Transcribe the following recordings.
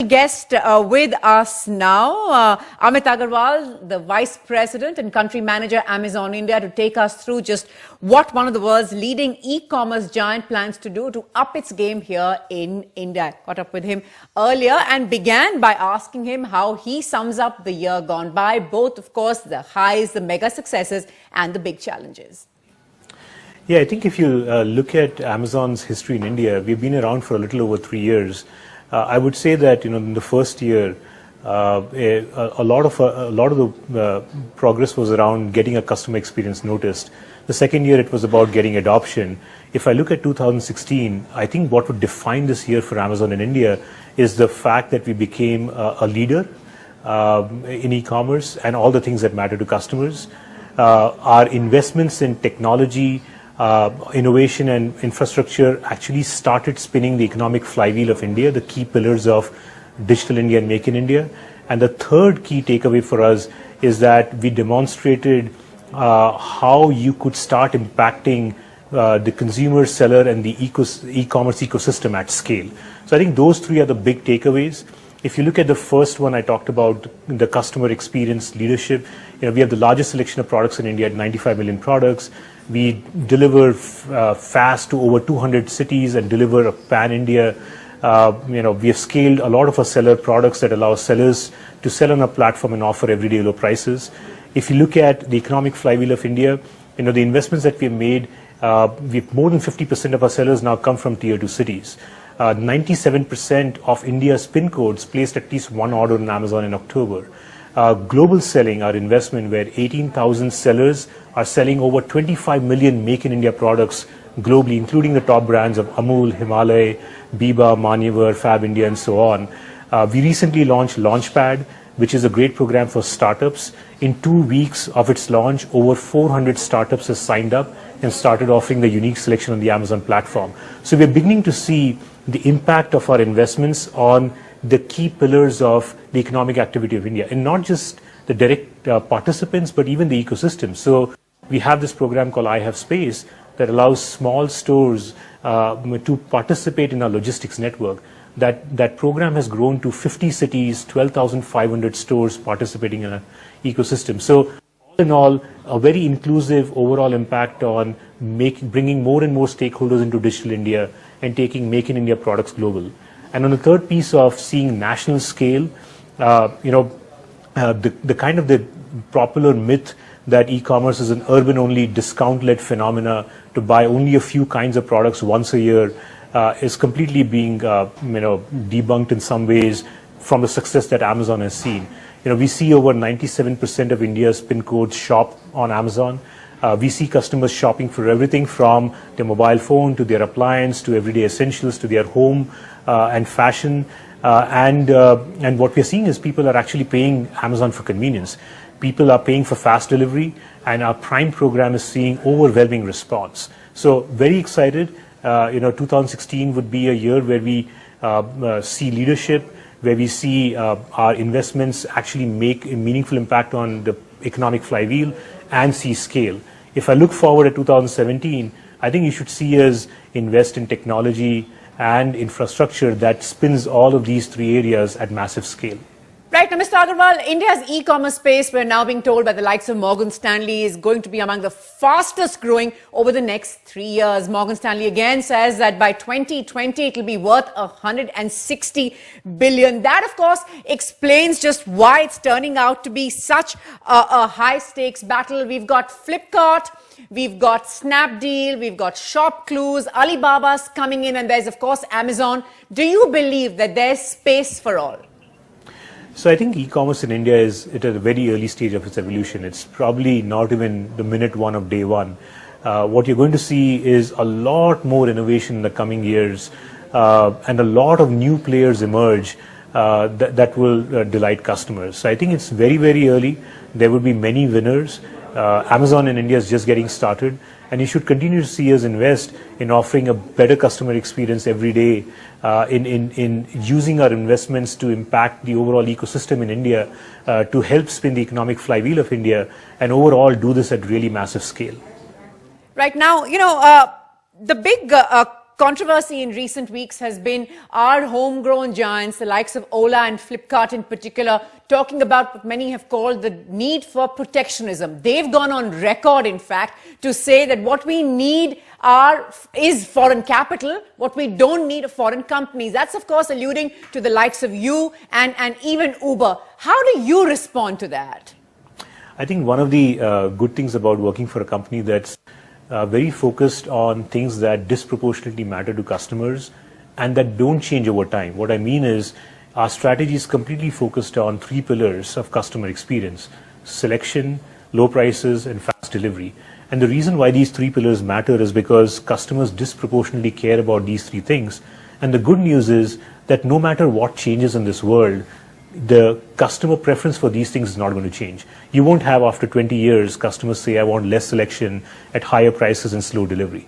Guest with us now, Amit Agarwal, the Vice President and Country Manager, Amazon India, to take us through just what one of the world's leading e-commerce giant plans to do to up its game here in India. I caught up with him earlier and began by asking him how he sums up the year gone by, both, of course, the highs, the mega successes, and the big challenges. Yeah, I think if you look at Amazon's history in India, we've been around for a little over 3 years. I would say that in the first year, a lot of the progress was around getting a customer experience noticed. The second year, it was about getting adoption. If I look at 2016, I think what would define this year for Amazon in India is the fact that we became a leader in e-commerce and all the things that matter to customers. Our investments in technology, innovation and infrastructure actually started spinning the economic flywheel of India, the key pillars of Digital India and Make in India. And the third key takeaway for us is that we demonstrated how you could start impacting the consumer, seller, and the e-commerce ecosystem at scale. So I think those three are the big takeaways. If you look at the first one, I talked about the customer experience leadership. We have the largest selection of products in India at 95 million products. We deliver fast to over 200 cities and deliver a pan-India. We have scaled a lot of our seller products that allow sellers to sell on a platform and offer everyday low prices. If you look at the economic flywheel of India, the investments that we have made, we've more than 50% of our sellers now come from tier 2 cities. 97% of India's PIN codes placed at least one order on Amazon in October. Global selling, our investment, where 18,000 sellers are selling over 25 million Make in India products globally, including the top brands of Amul, Himalaya, Biba, Manyavar, Fab India, and so on. We recently launched Launchpad, which is a great program for startups. In 2 weeks of its launch, over 400 startups have signed up and started offering the unique selection on the Amazon platform. So we're beginning to see the impact of our investments on the key pillars of the economic activity of India, and not just the direct participants, but even the ecosystem. So we have this program called I Have Space that allows small stores to participate in our logistics network. That program has grown to 50 cities, 12,500 stores participating in an ecosystem. So all in all, a very inclusive overall impact on bringing more and more stakeholders into Digital India and taking Make in India products global. And on the third piece of seeing national scale, the kind of the popular myth that e-commerce is an urban-only discount-led phenomena to buy only a few kinds of products once a year is completely being debunked in some ways from the success that Amazon has seen. We see over 97% of India's PIN codes shop on Amazon. We see customers shopping for everything from their mobile phone to their appliance to everyday essentials to their home and fashion. And what we're seeing is people are actually paying Amazon for convenience. People are paying for fast delivery, and our Prime program is seeing overwhelming response. So very excited. 2016 would be a year where we see leadership, where we see our investments actually make a meaningful impact on the economic flywheel and see scale. If I look forward at 2017, I think you should see us invest in technology and infrastructure that spins all of these three areas at massive scale. Right, now, Mr. Agarwal, India's e-commerce space, we're now being told by the likes of Morgan Stanley, is going to be among the fastest growing over the next 3 years. Morgan Stanley again says that by 2020, it will be worth 160 billion. That, of course, explains just why it's turning out to be such a high-stakes battle. We've got Flipkart, we've got Snapdeal, we've got ShopClues, Alibaba's coming in, and there's, of course, Amazon. Do you believe that there's space for all? So I think e-commerce in India is at a very early stage of its evolution. It's probably not even the minute one of day one. What you're going to see is a lot more innovation in the coming years and a lot of new players emerge that will delight customers. So I think it's very, very early. There will be many winners. Amazon in India is just getting started, and you should continue to see us invest in offering a better customer experience every day, in using our investments to impact the overall ecosystem in India, to help spin the economic flywheel of India, and overall do this at really massive scale. Right now, the big controversy in recent weeks has been our homegrown giants, the likes of Ola and Flipkart in particular, talking about what many have called the need for protectionism. They've gone on record, in fact, to say that what we need is foreign capital. What we don't need are foreign companies. That's, of course, alluding to the likes of you and even Uber. How do you respond to that? I think one of the good things about working for a company that's very focused on things that disproportionately matter to customers and that don't change over time. What I mean is our strategy is completely focused on three pillars of customer experience: selection, low prices, and fast delivery. And the reason why these three pillars matter is because customers disproportionately care about these three things. And the good news is that no matter what changes in this world, the customer preference for these things is not going to change. You won't have, after 20 years, customers say, I want less selection at higher prices and slow delivery.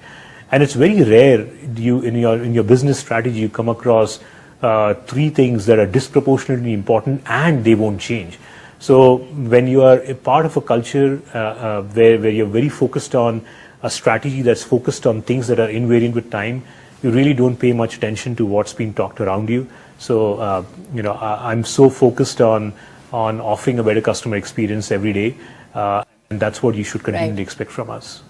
And it's very rare in your business strategy you come across three things that are disproportionately important and they won't change. So when you are a part of a culture where you're very focused on a strategy that's focused on things that are invariant with time, you really don't pay much attention to what's being talked around you. So, I'm so focused on offering a better customer experience every day, and that's what you should continue to expect from us.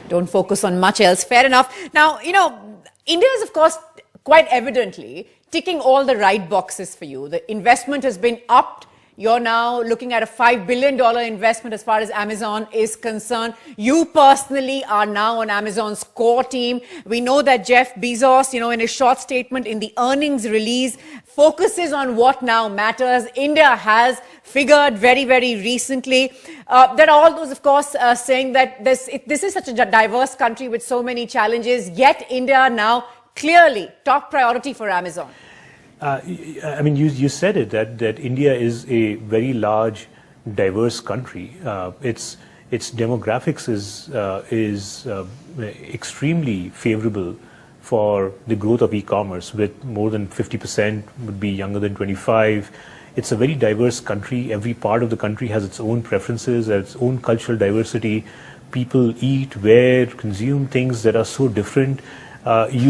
Don't focus on much else. Fair enough. Now, India is, of course, quite evidently ticking all the right boxes for you. The investment has been upped. You're now looking at a $5 billion investment as far as Amazon is concerned. You personally are now on Amazon's core team. We know that Jeff Bezos, in a short statement in the earnings release, focuses on what now matters. India has figured very, very recently. There are all those, of course, saying that this is such a diverse country with so many challenges, yet India now clearly top priority for Amazon. I mean, you said it, that India is a very large, diverse country. Its demographics is extremely favorable for the growth of e-commerce, with more than 50% would be younger than 25. It's a very diverse country. Every part of the country has its own preferences, its own cultural diversity. People eat, wear, consume things that are so different. Probably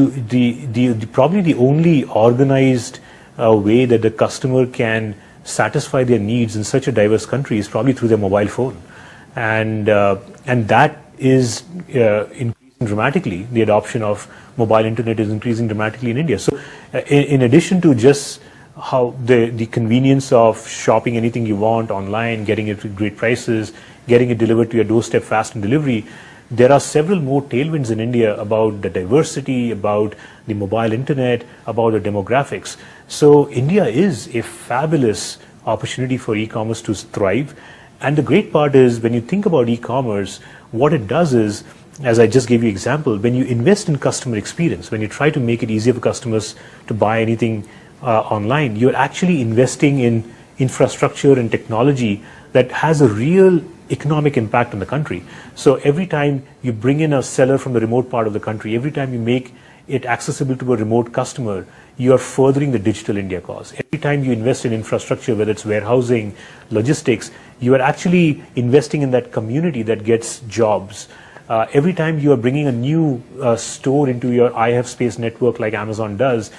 the only organized way that the customer can satisfy their needs in such a diverse country is probably through their mobile phone, and that is increasing dramatically. The adoption of mobile internet is increasing dramatically in India. So, in addition to just how the convenience of shopping anything you want online, getting it at great prices, getting it delivered to your doorstep fast and delivery, there are several more tailwinds in India about the diversity, about the mobile internet, about the demographics. So India is a fabulous opportunity for e-commerce to thrive. And the great part is, when you think about e-commerce, what it does is, as I just gave you example, when you invest in customer experience, when you try to make it easier for customers to buy anything online, you're actually investing in infrastructure and technology that has a real economic impact on the country. So every time you bring in a seller from the remote part of the country, every time you make it accessible to a remote customer, you are furthering the digital India cause. Every time you invest in infrastructure, whether it's warehousing, logistics, you are actually investing in that community that gets jobs. Every time you are bringing a new store into your IF Space network like Amazon does,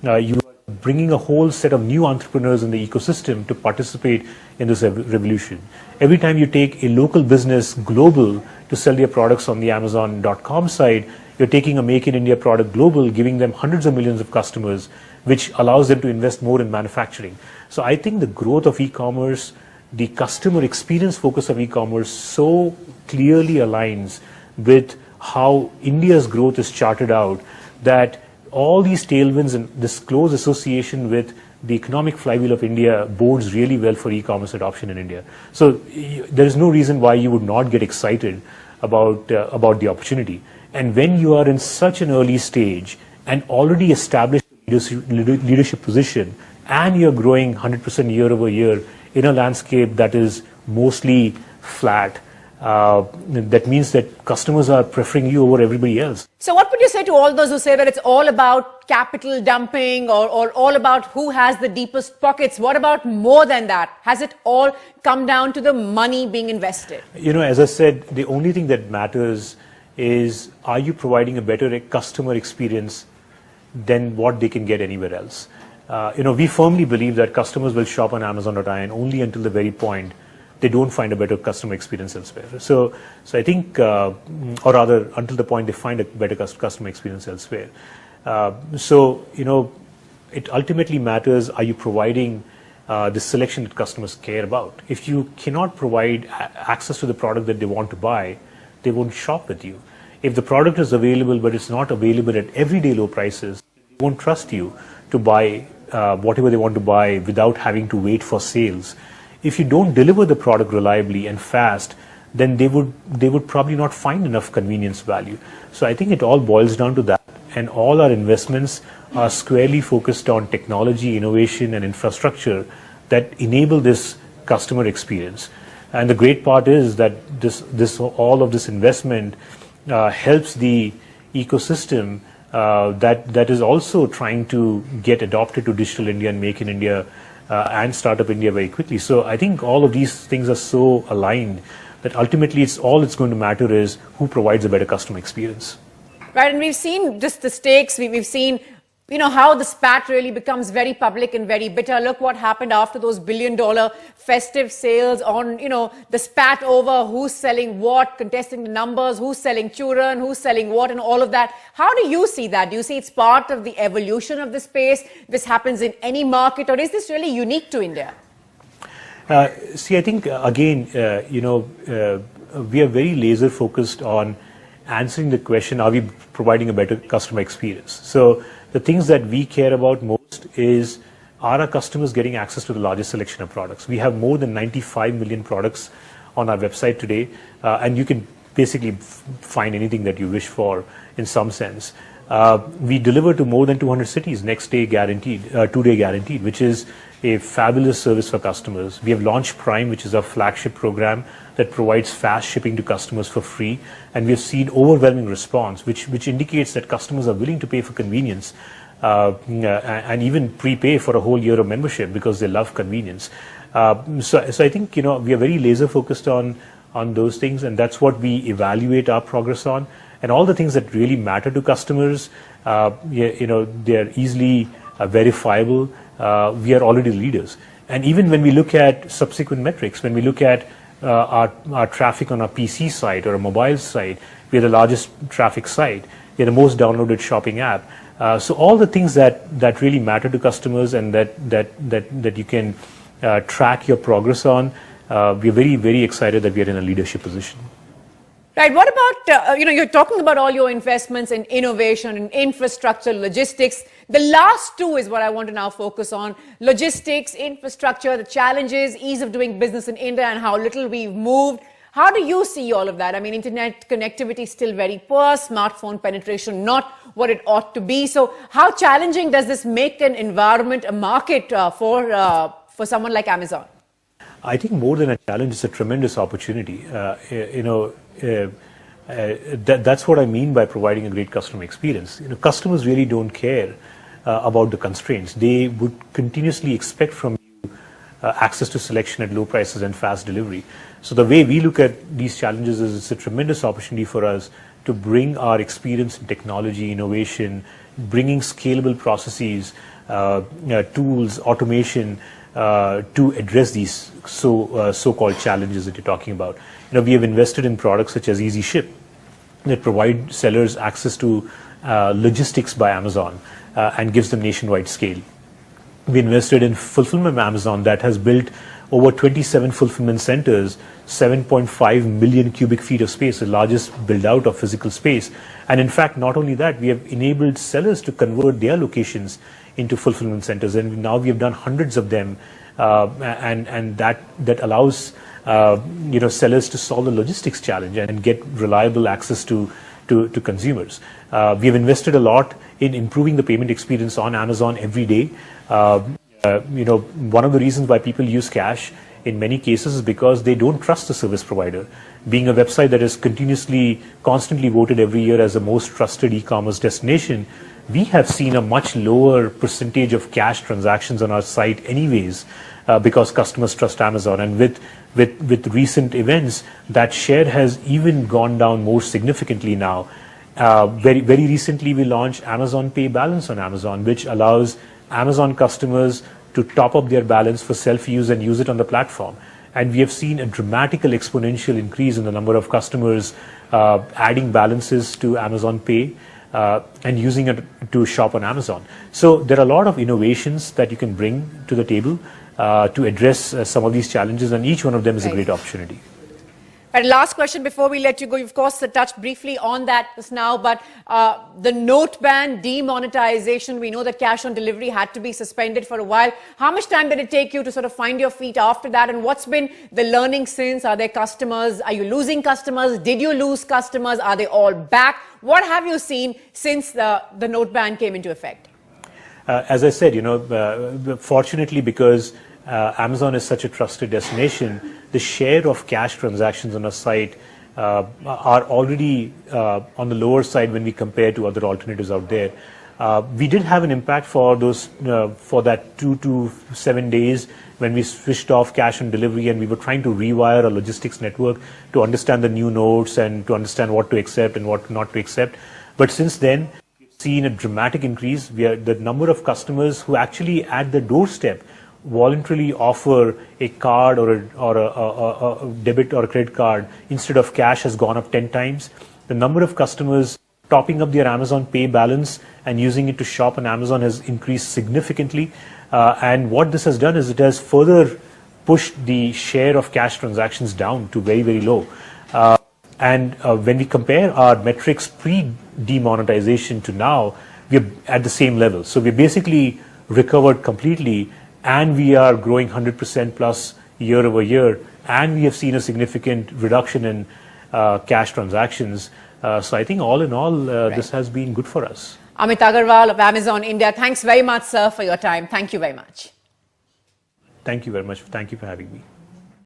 you are bringing a whole set of new entrepreneurs in the ecosystem to participate in this revolution. Every time you take a local business global to sell their products on the Amazon.com site, you're taking a Make in India product global, giving them hundreds of millions of customers, which allows them to invest more in manufacturing. So I think the growth of e-commerce, the customer experience focus of e-commerce so clearly aligns with how India's growth is charted out, that all these tailwinds and this close association with the economic flywheel of India bodes really well for e-commerce adoption in India. So there is no reason why you would not get excited about the opportunity. And when you are in such an early stage and already established leadership position, and you're growing 100% year over year in a landscape that is mostly flat, that means that customers are preferring you over everybody else. So what would you say to all those who say that it's all about capital dumping or all about who has the deepest pockets? What about more than that? Has it all come down to the money being invested? As I said, the only thing that matters is, are you providing a better customer experience than what they can get anywhere else? We firmly believe that customers will shop on Amazon.in only until the very point they don't find a better customer experience elsewhere. So I think, or rather, until the point they find a better customer experience elsewhere. It ultimately matters, are you providing the selection that customers care about? If you cannot provide access to the product that they want to buy, they won't shop with you. If the product is available but it's not available at everyday low prices, they won't trust you to buy whatever they want to buy without having to wait for sales. If you don't deliver the product reliably and fast, then they would probably not find enough convenience value. So I think it all boils down to that, and all our investments are squarely focused on technology, innovation, and infrastructure that enable this customer experience. And the great part is that all of this investment helps the ecosystem that is also trying to get adopted to Digital India and Make in India and Startup India very quickly. So I think all of these things are so aligned that ultimately it's going to matter is who provides a better customer experience. Right, and we've seen just the stakes. We've seen, how the spat really becomes very public and very bitter. Look what happened after those billion-dollar festive sales on, the spat over who's selling what, contesting the numbers, who's selling churran, who's selling what, and all of that. How do you see that? Do you see it's part of the evolution of the space? This happens in any market, or is this really unique to India? I think, again, we are very laser focused on answering the question, are we providing a better customer experience? So the things that we care about most is, are our customers getting access to the largest selection of products? We have more than 95 million products on our website today, and you can basically find anything that you wish for in some sense. We deliver to more than 200 cities next day guaranteed, 2-day guaranteed, which is a fabulous service for customers. We have launched Prime, which is our flagship program that provides fast shipping to customers for free, and we have seen overwhelming response, which indicates that customers are willing to pay for convenience and even prepay for a whole year of membership because they love convenience. So I think we are very laser focused on those things, and that's what we evaluate our progress on. And all the things that really matter to customers, they are easily verifiable. We are already leaders. And even when we look at subsequent metrics, when we look at our traffic on our PC site or a mobile site, we are the largest traffic site. We are the most downloaded shopping app. So all the things that really matter to customers and that you can track your progress on, we are very, very excited that we are in a leadership position. Right. What about, you're talking about all your investments in innovation and infrastructure, logistics. The last two is what I want to now focus on. Logistics, infrastructure, the challenges, ease of doing business in India and how little we've moved. How do you see all of that? I mean, internet connectivity is still very poor, smartphone penetration not what it ought to be. So how challenging does this make an environment, a market for someone like Amazon? I think more than a challenge, it's a tremendous opportunity. That's what I mean by providing a great customer experience. Customers really don't care about the constraints. They would continuously expect from you access to selection at low prices and fast delivery. So the way we look at these challenges is it's a tremendous opportunity for us to bring our experience in technology, innovation, bringing scalable processes, tools, automation, to address these so-called challenges that you're talking about. We have invested in products such as Easy Ship that provide sellers access to logistics by Amazon and gives them nationwide scale. We invested in Fulfillment by Amazon that has built over 27 fulfillment centers, 7.5 million cubic feet of space, the largest build-out of physical space. And in fact, not only that, we have enabled sellers to convert their locations into fulfillment centers, and now we have done hundreds of them, and that allows sellers to solve the logistics challenge and get reliable access to consumers. We have invested a lot in improving the payment experience on Amazon every day. One of the reasons why people use cash in many cases is because they don't trust the service provider. Being a website that is constantly voted every year as the most trusted e-commerce destination, we have seen a much lower percentage of cash transactions on our site anyways, because customers trust Amazon. And with recent events, that share has even gone down more significantly now. Very recently, we launched Amazon Pay Balance on Amazon, which allows Amazon customers to top up their balance for self-use and use it on the platform. And we have seen a dramatical exponential increase in the number of customers adding balances to Amazon Pay and using it to shop on Amazon. So there are a lot of innovations that you can bring to the table to address some of these challenges, and each one of them is a great opportunity. But last question before we let you go. You, of course, touched briefly on that just now, but the note ban, demonetization, we know that cash on delivery had to be suspended for a while. How much time did it take you to sort of find your feet after that? And what's been the learning since? Are there customers? Are you losing customers? Did you lose customers? Are they all back? What have you seen since the note ban came into effect? As I said, fortunately, because Amazon is such a trusted destination, the share of cash transactions on our site are already on the lower side when we compare to other alternatives out there. We did have an impact for that 2 to 7 days when we switched off cash on delivery, and we were trying to rewire our logistics network to understand the new notes and to understand what to accept and what not to accept. But since then, we've seen a dramatic increase. The number of customers who actually at the doorstep voluntarily offer a card or a debit or a credit card instead of cash has gone up 10 times. The number of customers topping up their Amazon Pay balance and using it to shop on Amazon has increased significantly. And what this has done is it has further pushed the share of cash transactions down to very low. And when we compare our metrics pre-demonetization to now, we're at the same level. So we basically recovered completely, and we are growing 100% plus year over year, and we have seen a significant reduction in cash transactions. So I think all in all, this has been good for us. Amit Agarwal of Amazon India, thanks very much, sir, for your time. Thank you very much. Thank you very much. Thank you for having me.